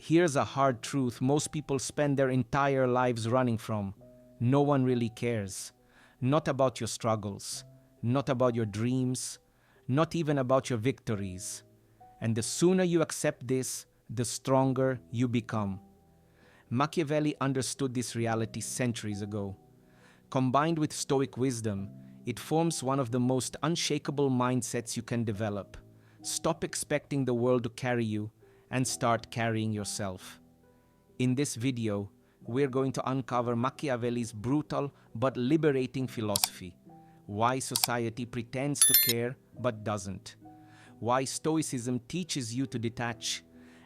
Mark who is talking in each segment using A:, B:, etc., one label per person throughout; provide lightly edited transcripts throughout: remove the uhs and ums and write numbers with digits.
A: Here's a hard truth most people spend their entire lives running from. No one really cares. Not about your struggles, not about your dreams, not even about your victories. And the sooner you accept this, the stronger you become. Machiavelli understood this reality centuries ago. Combined with Stoic wisdom, it forms one of the most unshakable mindsets you can develop. Stop expecting the world to carry you and start carrying yourself. In this video, we're going to uncover Machiavelli's brutal but liberating philosophy, why society pretends to care but doesn't, why Stoicism teaches you to detach,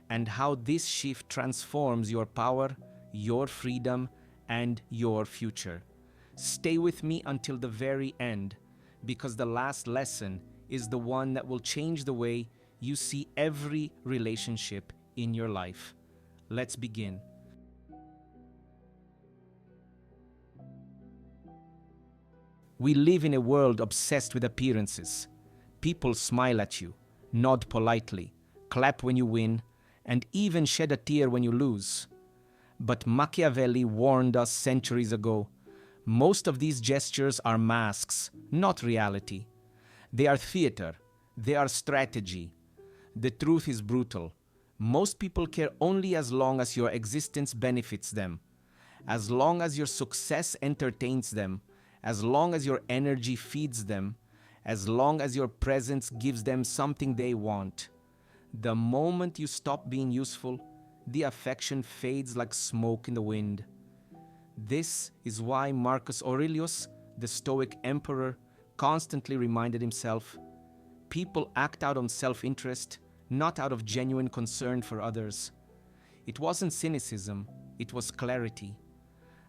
A: and how this shift transforms your power, your freedom, and your future. Stay with me until the very end, because the last lesson is the one that will change the way you see every relationship in your life. Let's begin. We live in a world obsessed with appearances. People smile at you, nod politely, clap when you win, and even shed a tear when you lose. But Machiavelli warned us centuries ago, most of these gestures are masks, not reality. They are theater. They are strategy. The truth is brutal. Most people care only as long as your existence benefits them, as long as your success entertains them, as long as your energy feeds them, as long as your presence gives them something they want. The moment you stop being useful, the affection fades like smoke in the wind. This is why Marcus Aurelius, the Stoic emperor, constantly reminded himself, people act out on self-interest, not out of genuine concern for others. It wasn't cynicism, it was clarity.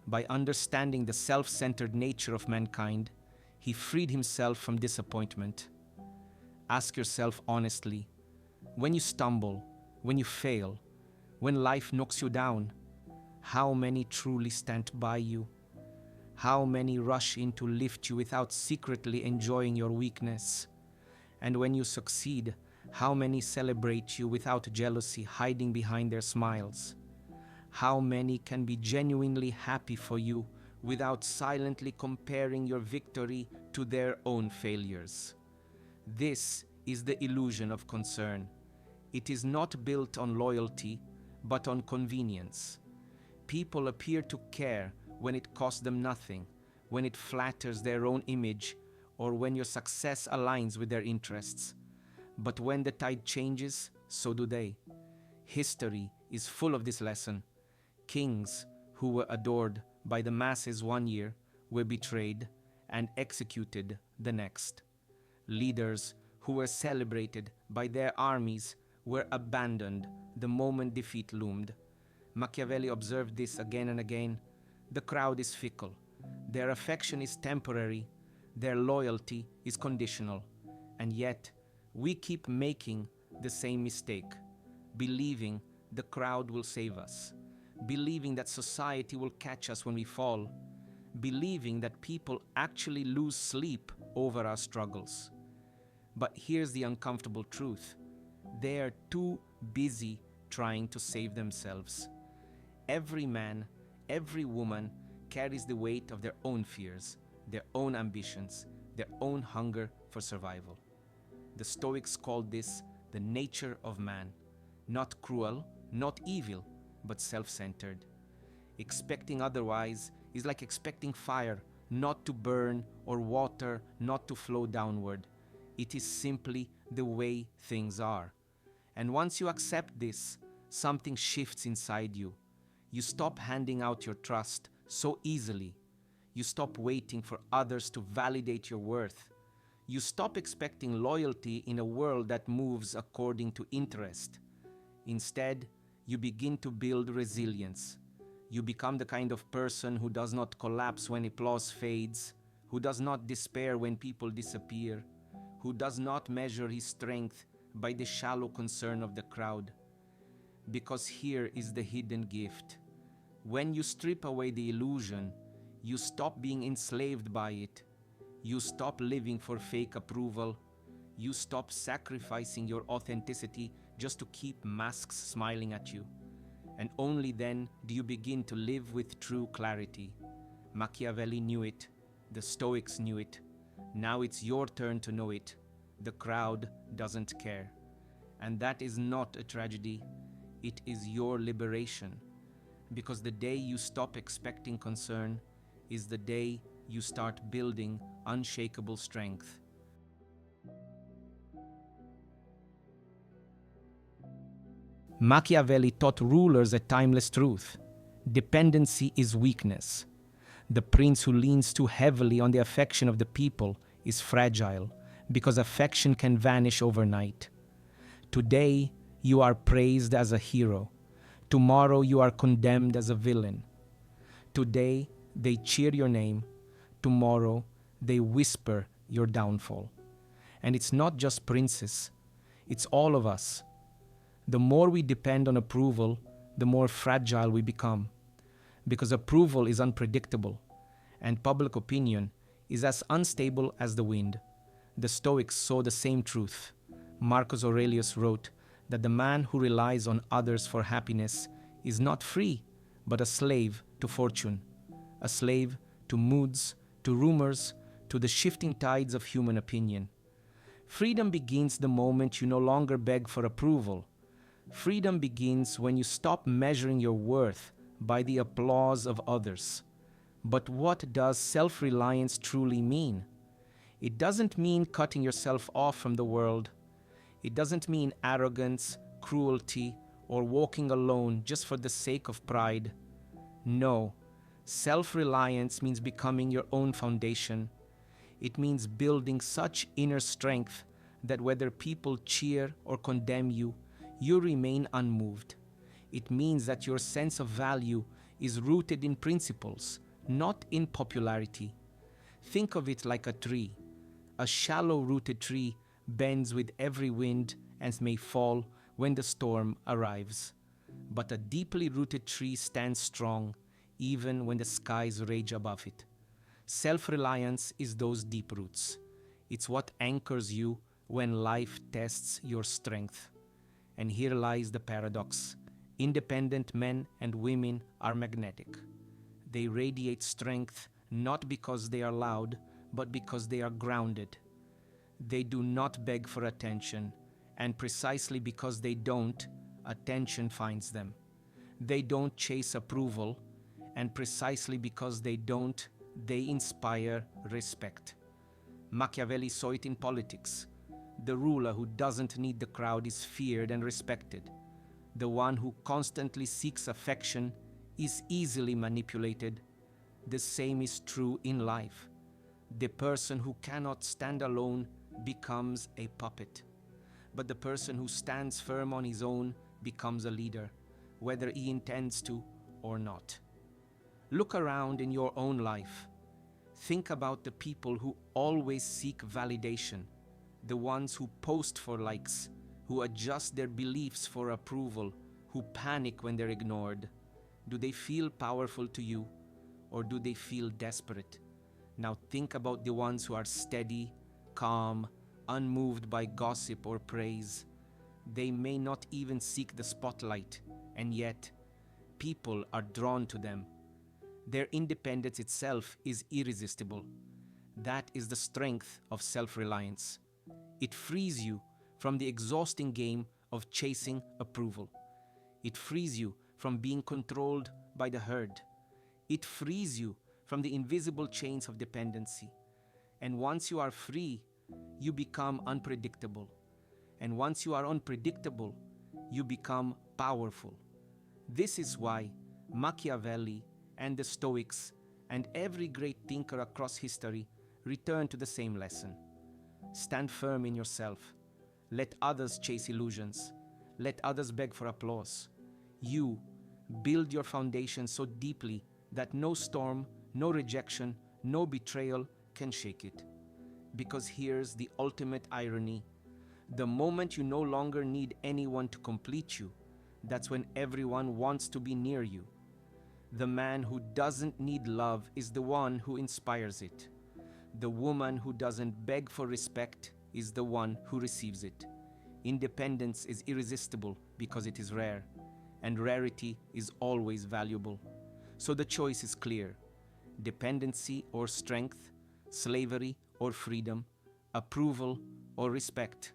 A: By understanding the self-centered nature of mankind, he freed himself from disappointment. Ask yourself honestly, when you stumble, when you fail, when life knocks you down, how many truly stand by you? How many rush in to lift you without secretly enjoying your weakness? And when you succeed, how many celebrate you without jealousy hiding behind their smiles? How many can be genuinely happy for you without silently comparing your victory to their own failures? This is the illusion of concern. It is not built on loyalty, but on convenience. People appear to care when it costs them nothing, when it flatters their own image, or when your success aligns with their interests. But when the tide changes, so do they. History is full of this lesson. Kings who were adored by the masses one year were betrayed and executed the next. Leaders who were celebrated by their armies were abandoned the moment defeat loomed. Machiavelli observed this again and again. The crowd is fickle. Their affection is temporary. Their loyalty is conditional. And yet, we keep making the same mistake, believing the crowd will save us, believing that society will catch us when we fall, believing that people actually lose sleep over our struggles. But here's the uncomfortable truth. They are too busy trying to save themselves. Every man, every woman carries the weight of their own fears, their own ambitions, their own hunger for survival. The Stoics called this the nature of man, not cruel, not evil, but self-centered. Expecting otherwise is like expecting fire not to burn or water not to flow downward. It is simply the way things are. And once you accept this, something shifts inside you. You stop handing out your trust so easily. You stop waiting for others to validate your worth. You stop expecting loyalty in a world that moves according to interest. Instead, you begin to build resilience. You become the kind of person who does not collapse when applause fades, who does not despair when people disappear, who does not measure his strength by the shallow concern of the crowd. Because here is the hidden gift. When you strip away the illusion, you stop being enslaved by it. You stop living for fake approval. You stop sacrificing your authenticity just to keep masks smiling at you. and only then do you begin to live with true clarity. Machiavelli knew it, the Stoics knew it. Now it's your turn to know it. The crowd doesn't care. And that is not a tragedy, it is your liberation. Because the day you stop expecting concern is the day you start building unshakable strength. Machiavelli taught rulers a timeless truth. Dependency is weakness. The prince who leans too heavily on the affection of the people is fragile, because affection can vanish overnight. Today, you are praised as a hero. Tomorrow, you are condemned as a villain. Today, they cheer your name. Tomorrow, they whisper your downfall. And it's not just princes, it's all of us. The more we depend on approval, the more fragile we become. Because approval is unpredictable, and public opinion is as unstable as the wind. The Stoics saw the same truth. Marcus Aurelius wrote that the man who relies on others for happiness is not free, but a slave to fortune, a slave to moods, to rumors, to the shifting tides of human opinion. Freedom begins the moment you no longer beg for approval. Freedom begins when you stop measuring your worth by the applause of others. But what does self-reliance truly mean? It doesn't mean cutting yourself off from the world. It doesn't mean arrogance, cruelty, or walking alone just for the sake of pride. No, self-reliance means becoming your own foundation. It means building such inner strength that whether people cheer or condemn you, you remain unmoved. It means that your sense of value is rooted in principles, not in popularity. Think of it like a tree. A shallow-rooted tree bends with every wind and may fall when the storm arrives. But a deeply rooted tree stands strong even when the skies rage above it. Self-reliance is those deep roots. It's what anchors you when life tests your strength. And here lies the paradox. Independent men and women are magnetic. They radiate strength not because they are loud, but because they are grounded. They do not beg for attention, and precisely because they don't, attention finds them. They don't chase approval, and precisely because they don't, they inspire respect. Machiavelli saw it in politics. The ruler who doesn't need the crowd is feared and respected. The one who constantly seeks affection is easily manipulated. The same is true in life. The person who cannot stand alone becomes a puppet. But the person who stands firm on his own becomes a leader, whether he intends to or not. Look around in your own life. Think about the people who always seek validation, the ones who post for likes, who adjust their beliefs for approval, who panic when they're ignored. Do they feel powerful to you, or do they feel desperate? Now think about the ones who are steady, calm, unmoved by gossip or praise. They may not even seek the spotlight, and yet people are drawn to them. Their independence itself is irresistible. That is the strength of self-reliance. It frees you from the exhausting game of chasing approval. It frees you from being controlled by the herd. It frees you from the invisible chains of dependency. And once you are free, you become unpredictable. And once you are unpredictable, you become powerful. This is why Machiavelli and the Stoics and every great thinker across history return to the same lesson. Stand firm in yourself. Let others chase illusions. Let others beg for applause. You build your foundation so deeply that no storm, no rejection, no betrayal can shake it. Because here's the ultimate irony. The moment you no longer need anyone to complete you, that's when everyone wants to be near you. The man who doesn't need love is the one who inspires it. The woman who doesn't beg for respect is the one who receives it. Independence is irresistible because it is rare. and rarity is always valuable. So the choice is clear: dependency or strength, slavery or freedom, approval or respect.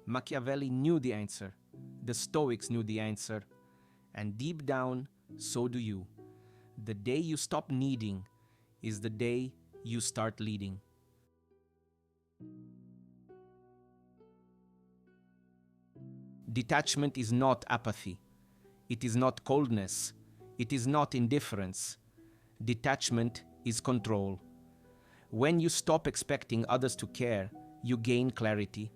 A: Machiavelli knew the answer, the Stoics knew the answer, and deep down, so do you. The day you stop needing is the day you start leading. Detachment is not apathy. It is not coldness. It is not indifference. Detachment is control. When you stop expecting others to care, you gain clarity.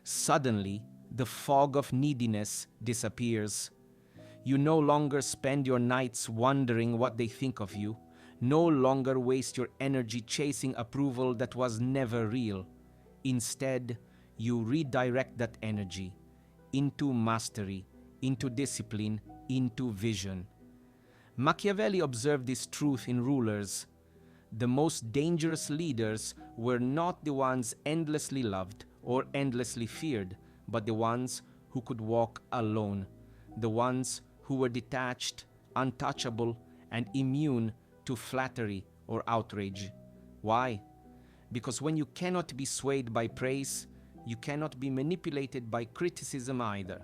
A: Suddenly, the fog of neediness disappears. You no longer spend your nights wondering what they think of you, no longer waste your energy chasing approval that was never real. Instead, you redirect that energy into mastery, into discipline, into vision. Machiavelli observed this truth in rulers. The most dangerous leaders were not the ones endlessly loved or endlessly feared, but the ones who could walk alone, the ones who were detached, untouchable, and immune to flattery or outrage. Why? Because when you cannot be swayed by praise, you cannot be manipulated by criticism either.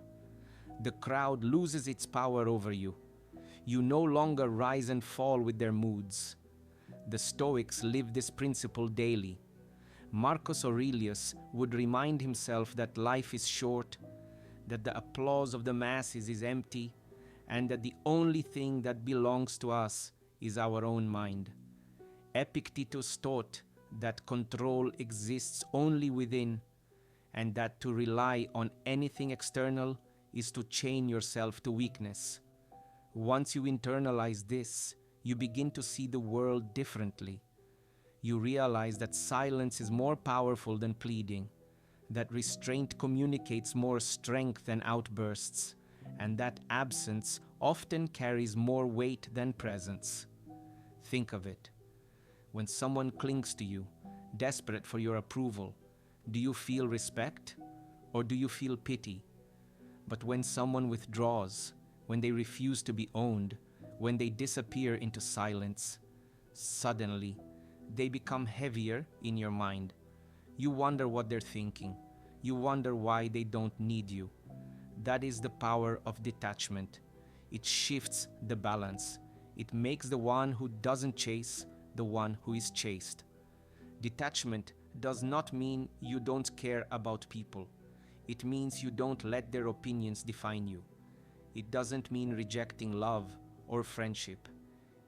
A: The crowd loses its power over you. You no longer rise and fall with their moods. The Stoics live this principle daily. Marcus Aurelius would remind himself that life is short, that the applause of the masses is empty, and that the only thing that belongs to us is our own mind. Epictetus taught that control exists only within, and that to rely on anything external is to chain yourself to weakness. Once you internalize this, you begin to see the world differently. You realize that silence is more powerful than pleading, that restraint communicates more strength than outbursts, and that absence often carries more weight than presence. Think of it. When someone clings to you, desperate for your approval, do you feel respect or do you feel pity? But when someone withdraws, when they refuse to be owned, when they disappear into silence, suddenly they become heavier in your mind. You wonder what they're thinking. You wonder why they don't need you. That is the power of detachment. It shifts the balance. It makes the one who doesn't chase the one who is chased. Detachment does not mean you don't care about people. It means you don't let their opinions define you. It doesn't mean rejecting love or friendship.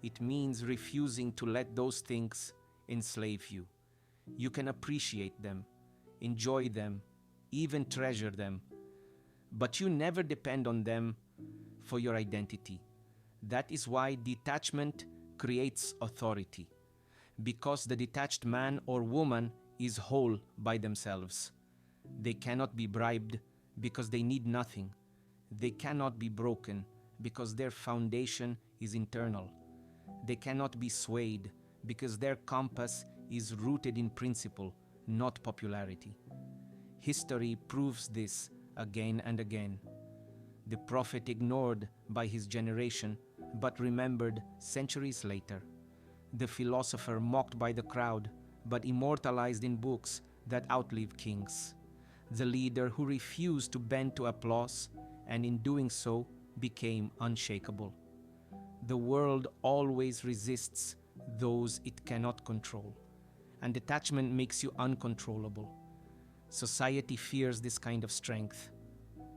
A: It means refusing to let those things enslave you. You can appreciate them, enjoy them, even treasure them, but you never depend on them for your identity. That is why detachment creates authority, because the detached man or woman is whole by themselves. They cannot be bribed because they need nothing. They cannot be broken because their foundation is internal. They cannot be swayed because their compass is rooted in principle, not popularity. History proves this again and again. The prophet ignored by his generation, but remembered centuries later. The philosopher mocked by the crowd, but immortalized in books that outlive kings. The leader who refused to bend to applause, and in doing so became unshakable. The world always resists those it cannot control, and detachment makes you uncontrollable. Society fears this kind of strength.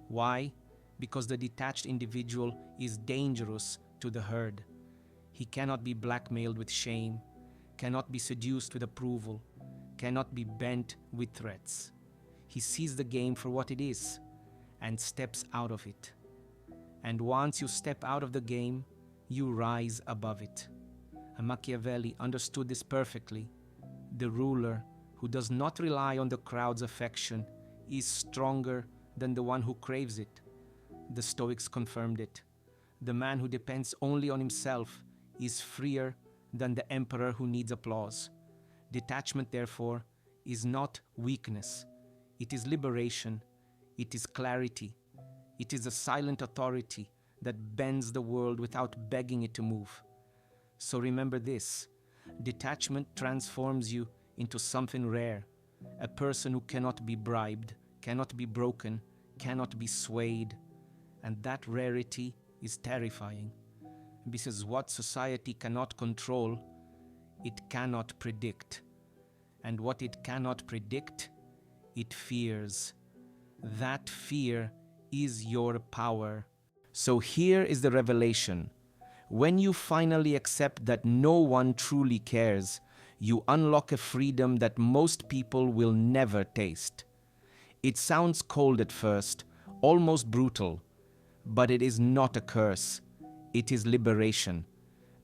A: Why? Because the detached individual is dangerous to the herd. He cannot be blackmailed with shame, cannot be seduced with approval, cannot be bent with threats. He sees the game for what it is and steps out of it. And once you step out of the game, you rise above it. And Machiavelli understood this perfectly. The ruler who does not rely on the crowd's affection is stronger than the one who craves it. The Stoics confirmed it. The man who depends only on himself is freer than the emperor who needs applause. Detachment, therefore, is not weakness. It is liberation. It is clarity. It is a silent authority that bends the world without begging it to move. So remember this: detachment transforms you into something rare, a person who cannot be bribed, cannot be broken, cannot be swayed. And that rarity is terrifying. This is what society cannot control, it cannot predict. And what it cannot predict, it fears. That fear is your power. So here is the revelation. When you finally accept that no one truly cares, you unlock a freedom that most people will never taste. It sounds cold at first, almost brutal, but it is not a curse. It is liberation.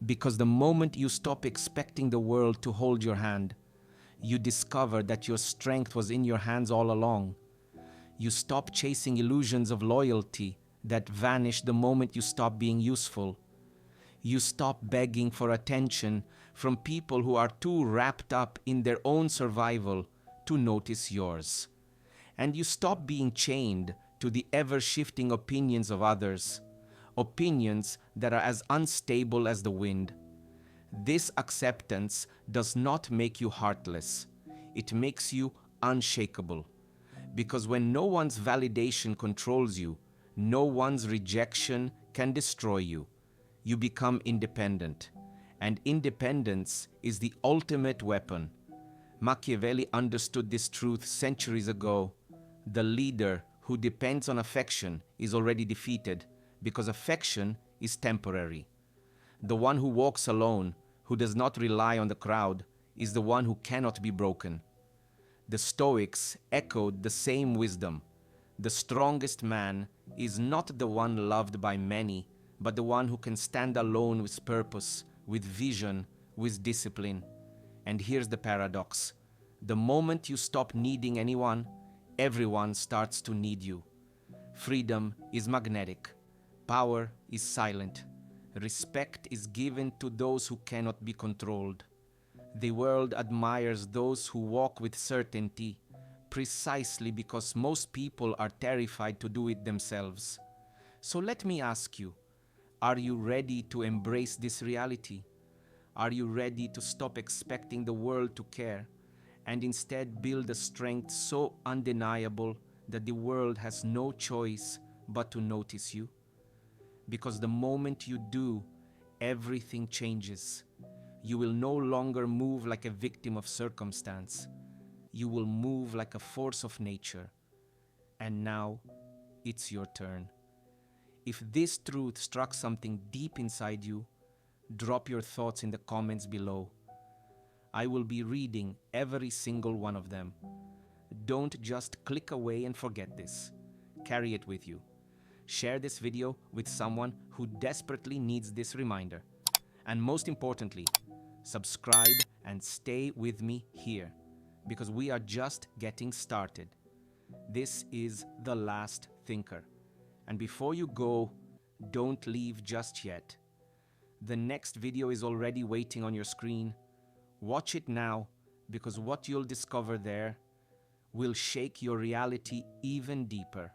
A: Because the moment you stop expecting the world to hold your hand, you discover that your strength was in your hands all along. You stop chasing illusions of loyalty that vanish the moment you stop being useful. You stop begging for attention from people who are too wrapped up in their own survival to notice yours. And you stop being chained to the ever-shifting opinions of others, opinions that are as unstable as the wind. This acceptance does not make you heartless. It makes you unshakable. Because when no one's validation controls you, no one's rejection can destroy you. You become independent. And independence is the ultimate weapon. Machiavelli understood this truth centuries ago. The leader who depends on affection is already defeated, because affection is temporary. The one who walks alone, who does not rely on the crowd, is the one who cannot be broken. The Stoics echoed the same wisdom. The strongest man is not the one loved by many, but the one who can stand alone with purpose, with vision, with discipline. And here's the paradox. The moment you stop needing anyone, everyone starts to need you. Freedom is magnetic. Power is silent. Respect is given to those who cannot be controlled. The world admires those who walk with certainty, precisely because most people are terrified to do it themselves. So let me ask you, are you ready to embrace this reality? Are you ready to stop expecting the world to care and instead build a strength so undeniable that the world has no choice but to notice you? Because the moment you do, everything changes. You will no longer move like a victim of circumstance. You will move like a force of nature. And now, it's your turn. If this truth struck something deep inside you, drop your thoughts in the comments below. I will be reading every single one of them. Don't just click away and forget this. Carry it with you. Share this video with someone who desperately needs this reminder. And most importantly, subscribe and stay with me here, because we are just getting started. This is The Last Thinker. And before you go, don't leave just yet. The next video is already waiting on your screen. Watch it now, because what you'll discover there will shake your reality even deeper.